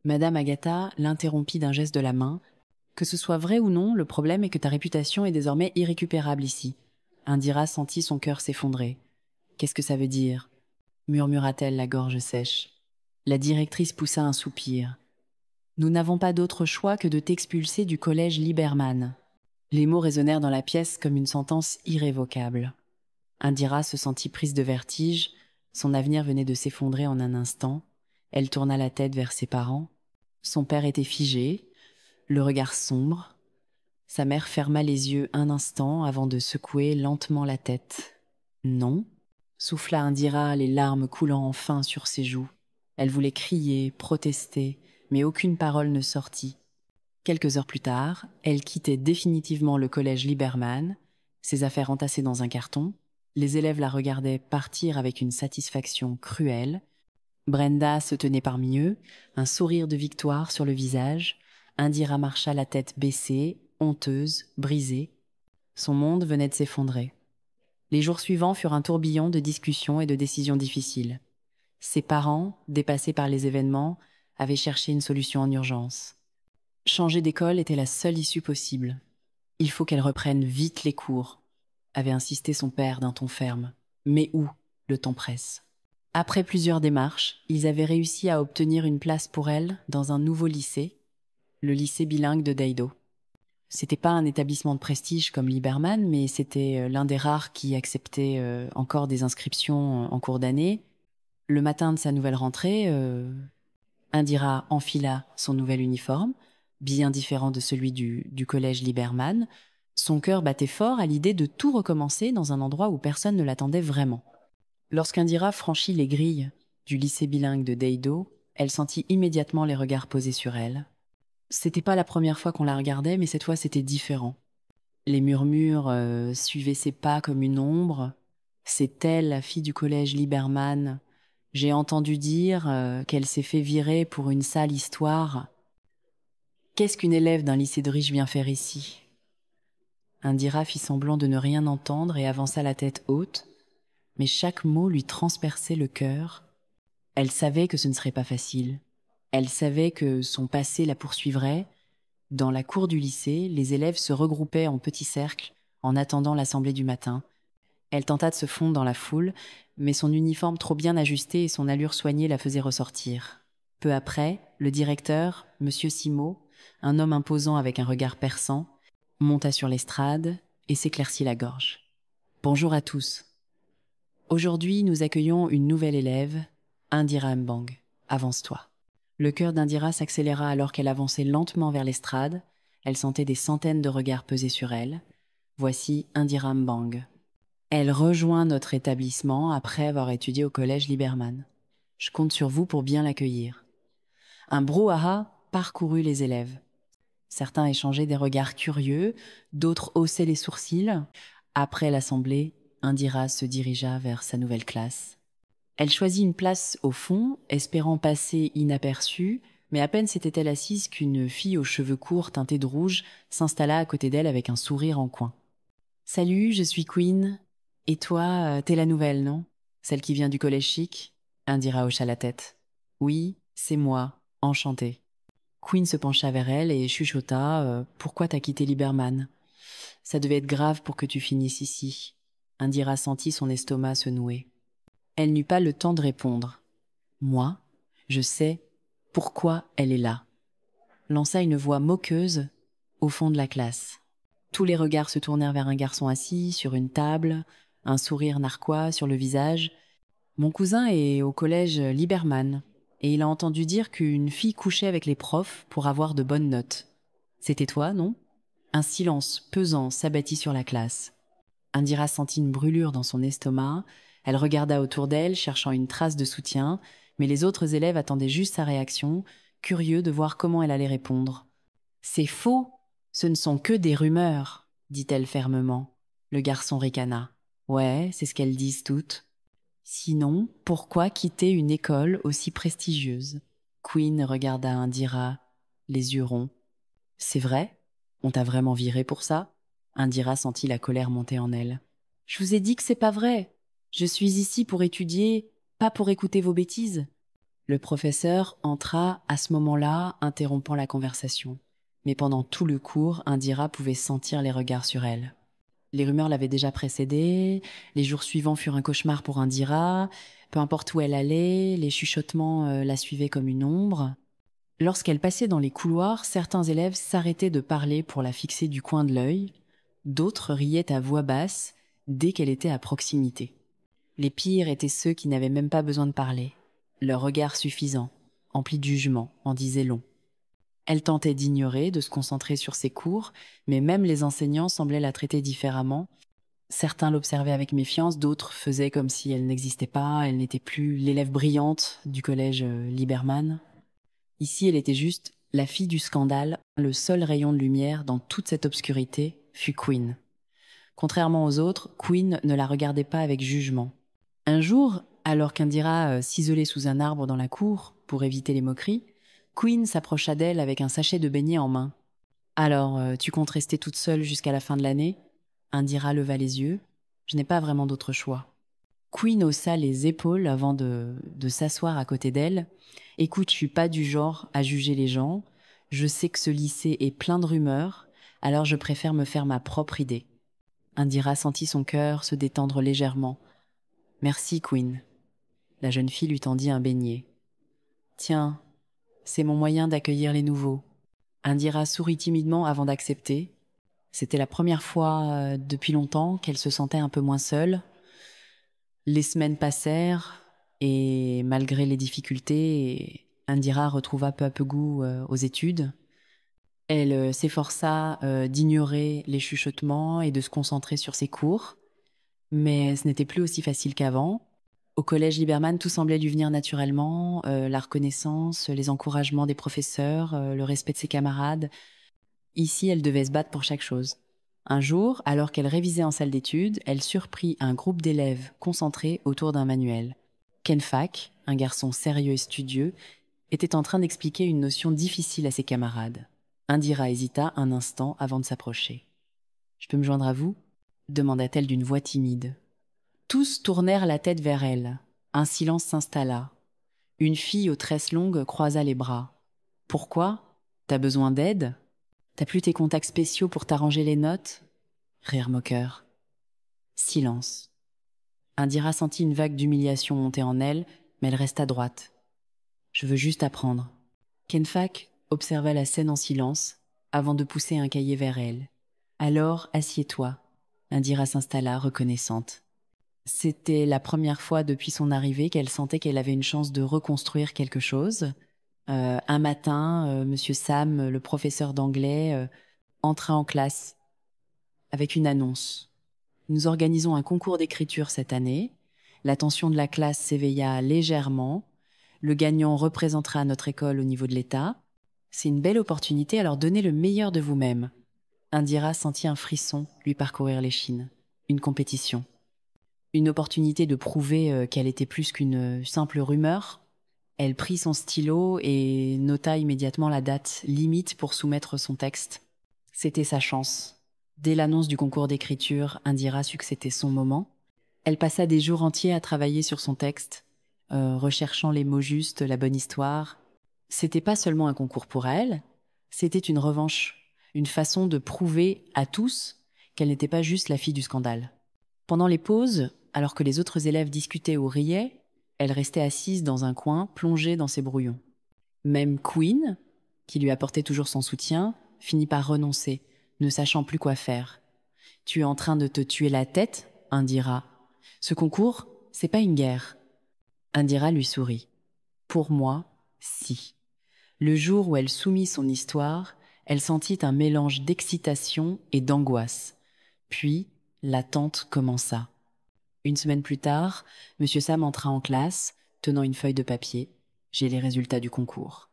Madame Agatha l'interrompit d'un geste de la main. Que ce soit vrai ou non, le problème est que ta réputation est désormais irrécupérable ici. Indira sentit son cœur s'effondrer. Qu'est-ce que ça veut dire? Murmura-t-elle, la gorge sèche. La directrice poussa un soupir. Nous n'avons pas d'autre choix que de t'expulser du collège Liberman. Les mots résonnèrent dans la pièce comme une sentence irrévocable. Indira se sentit prise de vertige. Son avenir venait de s'effondrer en un instant. Elle tourna la tête vers ses parents. Son père était figé, le regard sombre. Sa mère ferma les yeux un instant avant de secouer lentement la tête. Non, souffla Indira, les larmes coulant enfin sur ses joues. Elle voulait crier, protester, mais aucune parole ne sortit. Quelques heures plus tard, elle quittait définitivement le collège Liberman, ses affaires entassées dans un carton. Les élèves la regardaient partir avec une satisfaction cruelle. Brenda se tenait parmi eux, un sourire de victoire sur le visage. Indira marcha la tête baissée, honteuse, brisée. Son monde venait de s'effondrer. Les jours suivants furent un tourbillon de discussions et de décisions difficiles. Ses parents, dépassés par les événements, avaient cherché une solution en urgence. Changer d'école était la seule issue possible. Il faut qu'elle reprenne vite les cours, avait insisté son père d'un ton ferme. Mais où? Le temps presse. Après plusieurs démarches, ils avaient réussi à obtenir une place pour elle dans un nouveau lycée, le lycée bilingue de Daido. C'était pas un établissement de prestige comme Liberman, mais c'était l'un des rares qui acceptait encore des inscriptions en cours d'année. Le matin de sa nouvelle rentrée, Indira enfila son nouvel uniforme, bien différent de celui du collège Liberman. Son cœur battait fort à l'idée de tout recommencer dans un endroit où personne ne l'attendait vraiment. Lorsqu'Indira franchit les grilles du lycée bilingue de Daido, elle sentit immédiatement les regards posés sur elle. C'était pas la première fois qu'on la regardait, mais cette fois c'était différent. Les murmures suivaient ses pas comme une ombre. C'est elle, la fille du collège Liberman. J'ai entendu dire qu'elle s'est fait virer pour une sale histoire. Qu'est-ce qu'une élève d'un lycée de riches vient faire ici? Indira fit semblant de ne rien entendre et avança la tête haute, mais chaque mot lui transperçait le cœur. Elle savait que ce ne serait pas facile. Elle savait que son passé la poursuivrait. Dans la cour du lycée, les élèves se regroupaient en petits cercles en attendant l'assemblée du matin. Elle tenta de se fondre dans la foule, mais son uniforme trop bien ajusté et son allure soignée la faisaient ressortir. Peu après, le directeur, M. Simo, un homme imposant avec un regard perçant, monta sur l'estrade et s'éclaircit la gorge. « Bonjour à tous. Aujourd'hui, nous accueillons une nouvelle élève, Indira Mbang. Avance-toi. » Le cœur d'Indira s'accéléra alors qu'elle avançait lentement vers l'estrade. Elle sentait des centaines de regards peser sur elle. Voici Indira Mbang. Elle rejoint notre établissement après avoir étudié au collège Liberman. Je compte sur vous pour bien l'accueillir. Un brouhaha parcourut les élèves. Certains échangeaient des regards curieux, d'autres haussaient les sourcils. Après l'assemblée, Indira se dirigea vers sa nouvelle classe. Elle choisit une place au fond, espérant passer inaperçue, mais à peine s'était-elle assise qu'une fille aux cheveux courts teintés de rouge s'installa à côté d'elle avec un sourire en coin. « Salut, je suis Queen. Et toi, t'es la nouvelle, non? Celle qui vient du collège chic ?» Indira hocha la tête. « Oui, c'est moi, enchantée. » Queen se pencha vers elle et chuchota Pourquoi t'as quitté Liberman? Ça devait être grave pour que tu finisses ici. » Indira sentit son estomac se nouer. Elle n'eut pas le temps de répondre. « Moi, je sais pourquoi elle est là. » Lança une voix moqueuse au fond de la classe. Tous les regards se tournèrent vers un garçon assis sur une table, un sourire narquois sur le visage. « Mon cousin est au collège Liberman, et il a entendu dire qu'une fille couchait avec les profs pour avoir de bonnes notes. C'était toi, non ?» Un silence pesant s'abattit sur la classe. Indira sentit une brûlure dans son estomac. Elle regarda autour d'elle, cherchant une trace de soutien, mais les autres élèves attendaient juste sa réaction, curieux de voir comment elle allait répondre. « C'est faux, ce ne sont que des rumeurs, » dit-elle fermement. Le garçon ricana. « Ouais, c'est ce qu'elles disent toutes. » Sinon, pourquoi quitter une école aussi prestigieuse? Queen regarda Indira, les yeux ronds. « C'est vrai? On t'a vraiment viré pour ça ?» Indira sentit la colère monter en elle. « Je vous ai dit que c'est pas vrai. Je suis ici pour étudier, pas pour écouter vos bêtises. » Le professeur entra à ce moment-là, interrompant la conversation. Mais pendant tout le cours, Indira pouvait sentir les regards sur elle. Les rumeurs l'avaient déjà précédée, les jours suivants furent un cauchemar pour Indira, peu importe où elle allait, les chuchotements la suivaient comme une ombre. Lorsqu'elle passait dans les couloirs, certains élèves s'arrêtaient de parler pour la fixer du coin de l'œil, d'autres riaient à voix basse dès qu'elle était à proximité. Les pires étaient ceux qui n'avaient même pas besoin de parler. Leur regard suffisant, empli de jugement, en disait long. Elle tentait d'ignorer, de se concentrer sur ses cours, mais même les enseignants semblaient la traiter différemment. Certains l'observaient avec méfiance, d'autres faisaient comme si elle n'existait pas, elle n'était plus l'élève brillante du collège Lieberman. Ici, elle était juste la fille du scandale. Le seul rayon de lumière dans toute cette obscurité fut Queen. Contrairement aux autres, Queen ne la regardait pas avec jugement. Un jour, alors qu'Indira s'isolait sous un arbre dans la cour pour éviter les moqueries, Queen s'approcha d'elle avec un sachet de beignets en main. « Alors, tu comptes rester toute seule jusqu'à la fin de l'année ?» Indira leva les yeux. « Je n'ai pas vraiment d'autre choix. » Queen haussa les épaules avant de s'asseoir à côté d'elle. « Écoute, je suis pas du genre à juger les gens. Je sais que ce lycée est plein de rumeurs, alors je préfère me faire ma propre idée. » Indira sentit son cœur se détendre légèrement. « Merci, Queen. » La jeune fille lui tendit un beignet. « Tiens, c'est mon moyen d'accueillir les nouveaux. » Indira sourit timidement avant d'accepter. C'était la première fois depuis longtemps qu'elle se sentait un peu moins seule. Les semaines passèrent et malgré les difficultés, Indira retrouva peu à peu goût aux études. Elle s'efforça d'ignorer les chuchotements et de se concentrer sur ses cours, mais ce n'était plus aussi facile qu'avant. Au collège Lieberman, tout semblait lui venir naturellement, la reconnaissance, les encouragements des professeurs, le respect de ses camarades. Ici, elle devait se battre pour chaque chose. Un jour, alors qu'elle révisait en salle d'études, elle surprit un groupe d'élèves concentrés autour d'un manuel. Ken Fak, un garçon sérieux et studieux, était en train d'expliquer une notion difficile à ses camarades. Indira hésita un instant avant de s'approcher. « Je peux me joindre à vous ?» demanda-t-elle d'une voix timide. Tous tournèrent la tête vers elle. Un silence s'installa. Une fille aux tresses longues croisa les bras. « Pourquoi ? T'as besoin d'aide ? T'as plus tes contacts spéciaux pour t'arranger les notes ?» Rire moqueur. Silence. Indira sentit une vague d'humiliation monter en elle, mais elle resta droite. « Je veux juste apprendre. » Ken Fak observa la scène en silence, avant de pousser un cahier vers elle. « Alors, assieds-toi. » Indira s'installa, reconnaissante. C'était la première fois depuis son arrivée qu'elle sentait qu'elle avait une chance de reconstruire quelque chose. Un matin, Monsieur Sam, le professeur d'anglais, entra en classe avec une annonce. « Nous organisons un concours d'écriture cette année. L'attention de la classe s'éveilla légèrement. Le gagnant représentera notre école au niveau de l'État. C'est une belle opportunité, alors donnez le meilleur de vous-même. » Indira sentit un frisson lui parcourir l'échine. Une compétition. Une opportunité de prouver qu'elle était plus qu'une simple rumeur. Elle prit son stylo et nota immédiatement la date limite pour soumettre son texte. C'était sa chance. Dès l'annonce du concours d'écriture, Indira sut que c'était son moment. Elle passa des jours entiers à travailler sur son texte, recherchant les mots justes, la bonne histoire. C'était pas seulement un concours pour elle, c'était une revanche, une façon de prouver à tous qu'elle n'était pas juste la fille du scandale. Pendant les pauses, alors que les autres élèves discutaient ou riaient, elle restait assise dans un coin, plongée dans ses brouillons. Même Queen, qui lui apportait toujours son soutien, finit par renoncer, ne sachant plus quoi faire. « Tu es en train de te tuer la tête ?» Indira. « Ce concours, c'est pas une guerre. » Indira lui sourit. « Pour moi, si. » Le jour où elle soumit son histoire, elle sentit un mélange d'excitation et d'angoisse. Puis, l'attente commença. Une semaine plus tard, Monsieur Sam entra en classe, tenant une feuille de papier. « J'ai les résultats du concours. »